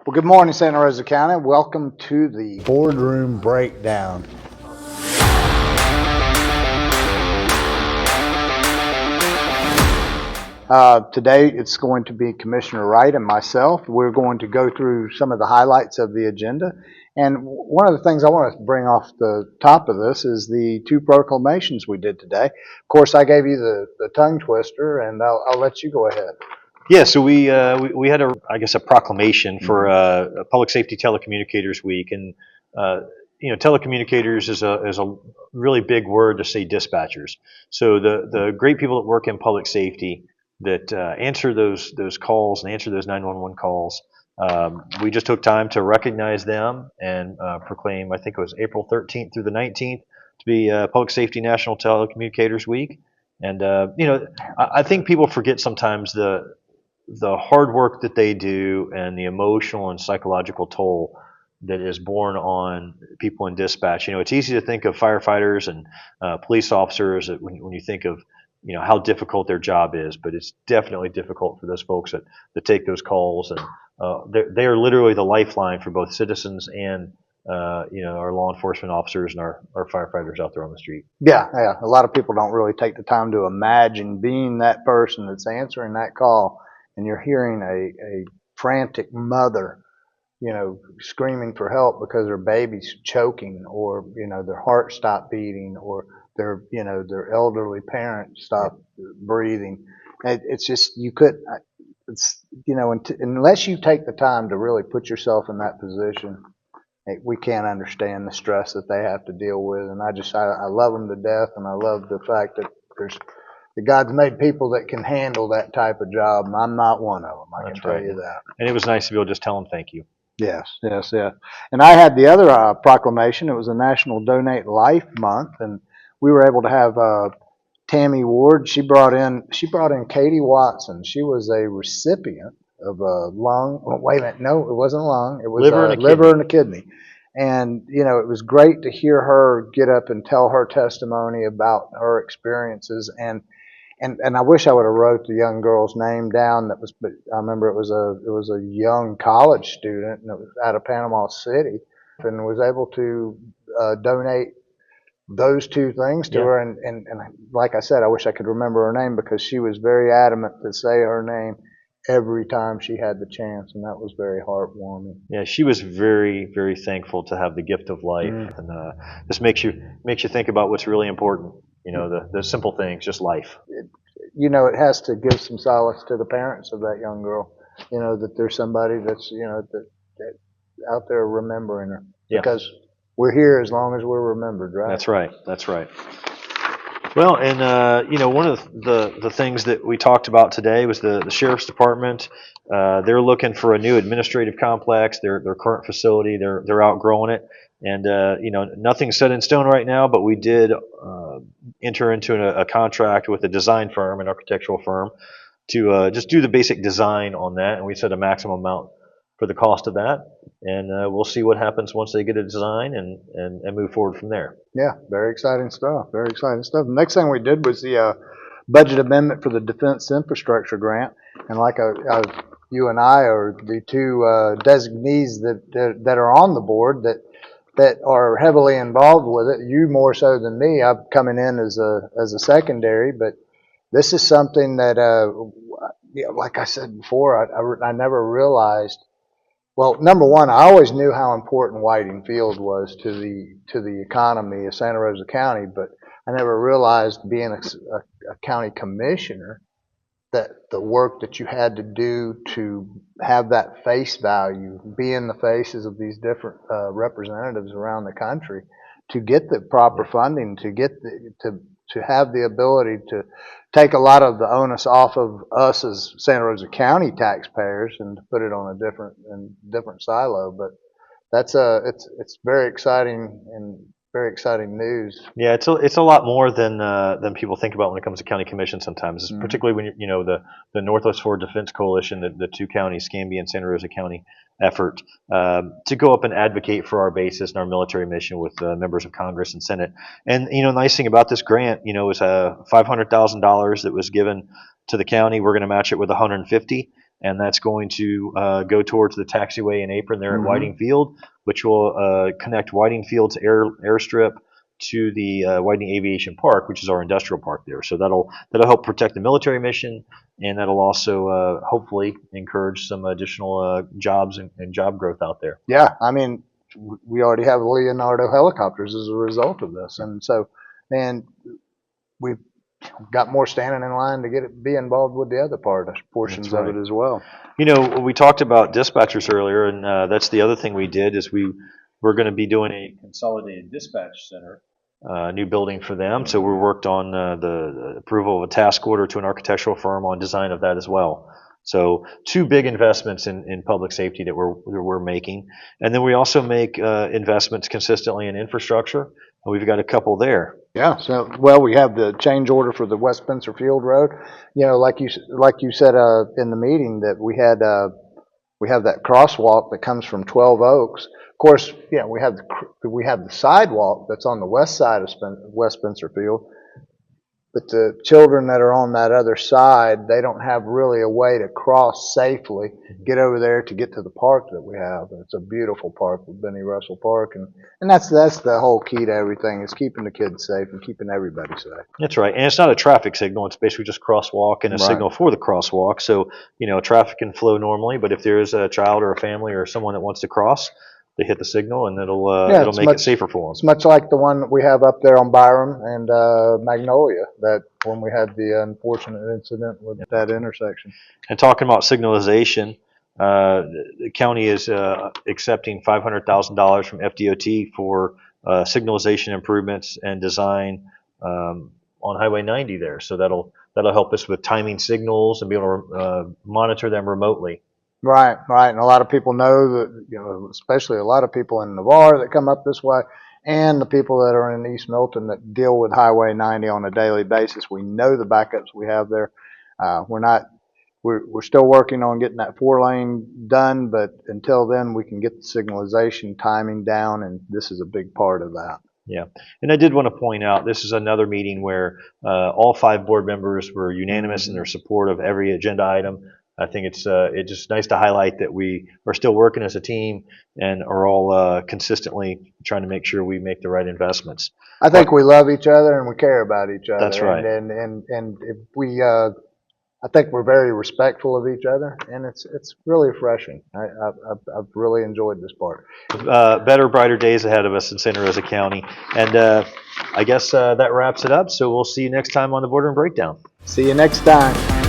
Well, good morning, Santa Rosa County. Welcome to the Boardroom Breakdown. Today it's going to be Commissioner Wright and myself. We're going to go through some of the highlights of the agenda. And one of the things I want to bring off the top of this is the two proclamations we did today. Of course, I gave you the tongue twister, and I'll let you go ahead. Yeah, so we had a proclamation for Public Safety Telecommunicators Week, and telecommunicators is a really big word to say dispatchers. So the great people that work in public safety that answer those calls and answer those 911 calls. We just took time to recognize them and proclaim. I think it was April 13th through the 19th to be Public Safety National Telecommunicators Week. And I think people forget sometimes the hard work that they do and the emotional and psychological toll that is borne on people in dispatch. It's easy to think of firefighters and police officers when you think of how difficult their job is, but it's definitely difficult for those folks that take those calls, and they are literally the lifeline for both citizens and our law enforcement officers and our firefighters out there on the street. Yeah. A lot of people don't really take the time to imagine being that person that's answering that call, and you're hearing a frantic mother, screaming for help because their baby's choking, or their heart stopped beating, or their elderly parent stopped breathing. It's just unless you take the time to really put yourself in that position, we can't understand the stress that they have to deal with. And I love them to death, and I love the fact that God's made people that can handle that type of job, and I'm not one of them. I can tell you that. And it was nice to be able to just tell them thank you. Yes. And I had the other proclamation. It was a National Donate Life Month, and we were able to have Tammy Ward. She brought in Katie Watson. She was a recipient of a lung. Oh, wait a minute, no, it wasn't a lung. It was liver and a kidney. And it was great to hear her get up and tell her testimony about her experiences. And I wish I would have wrote the young girl's name down. But I remember it was a young college student, and it was out of Panama City, and was able to donate those two things to her. And like I said, I wish I could remember her name, because she was very adamant to say her name every time she had the chance, and that was very heartwarming. Yeah, she was very, very thankful to have the gift of life, and this makes you think about what's really important. The simple things, just life. It has to give some solace to the parents of that young girl. That there's somebody that's that out there remembering her, because we're here as long as we're remembered, right? That's right. Well, and one of the things that we talked about today was the sheriff's department. They're looking for a new administrative complex. Their current facility, they're outgrowing it, and nothing's set in stone right now. But we did enter into a contract with a design firm, an architectural firm, to just do the basic design on that, and we set a maximum amount for the cost of that, and we'll see what happens once they get a design and move forward from there. Yeah, very exciting stuff. The next thing we did was the budget amendment for the Defense Infrastructure Grant, and like you and I are the two designees that are on the board that are heavily involved with it. You more so than me. I'm coming in as a secondary, but this is something that, like I said before, I never realized. Well, number one, I always knew how important Whiting Field was to the economy of Santa Rosa County, but I never realized, being a county commissioner, that the work that you had to do to have that face value, be in the faces of these different representatives around the country, to get the proper funding, to have the ability to take a lot of the onus off of us as Santa Rosa County taxpayers and to put it on a different silo. But that's it's very exciting and very exciting news. Yeah, it's a lot more than people think about when it comes to county commission sometimes, particularly when the Northwest Forward Defense Coalition, the two counties, Scambia and Santa Rosa County effort, to go up and advocate for our bases and our military mission with members of Congress and Senate. And the nice thing about this grant, is $500,000 that was given to the county. We're going to match it with $150,000. and that's going to go towards the taxiway and apron there at Mhm. Whiting Field, which will connect Whiting Field's airstrip to the Whiting Aviation Park, which is our industrial park there. So that'll help protect the military mission, and that'll also hopefully encourage some additional jobs and job growth out there. Yeah, I mean, we already have Leonardo helicopters as a result of this, and so, man, we've got more standing in line to be involved with the other portions That's right. of it as well. You know, we talked about dispatchers earlier, and that's the other thing we did is we're going to be doing a consolidated dispatch center, new building for them. So we worked on the approval of a task order to an architectural firm on design of that as well. So two big investments in public safety that we're making, and then we also make investments consistently in infrastructure. And we've got a couple there. Yeah, so, well, we have the change order for the West Spencer Field Road. You know, like you said in the meeting, that we have that crosswalk that comes from 12 Oaks. Of course, yeah, we have the sidewalk that's on the west side of West Spencer Field. But the children that are on that other side, they don't have really a way to cross safely, get over there to get to the park that we have. It's a beautiful park, the Benny Russell Park, and that's the whole key to everything, is keeping the kids safe and keeping everybody safe. That's right, and it's not a traffic signal. It's basically just crosswalk and a signal for the crosswalk. So, you know, traffic can flow normally, but if there is a child or a family or someone that wants to cross, they hit the signal, and it'll make it safer for them. It's much like the one that we have up there on Byram and Magnolia, that when we had the unfortunate incident with that intersection. And talking about signalization, the county is accepting $500,000 from FDOT for signalization improvements and design on Highway 90 there. So that'll help us with timing signals and be able to monitor them remotely. Right, and a lot of people know that, you know, especially a lot of people in Navarre that come up this way, and the people that are in East Milton that deal with Highway 90 on a daily basis. We know the backups we have there. We're still working on getting that 4-lane done, but until then, we can get the signalization timing down, and this is a big part of that. Yeah, and I did want to point out, this is another meeting where all 5 board members were unanimous in their support of every agenda item. I think it's just nice to highlight that we are still working as a team and are all consistently trying to make sure we make the right investments. I think we love each other and we care about each other. That's right. And if we, I think we're very respectful of each other, and it's really refreshing. I've really enjoyed this part. Better, brighter days ahead of us in Santa Rosa County, and I guess that wraps it up. So we'll see you next time on the Boardroom Breakdown. See you next time.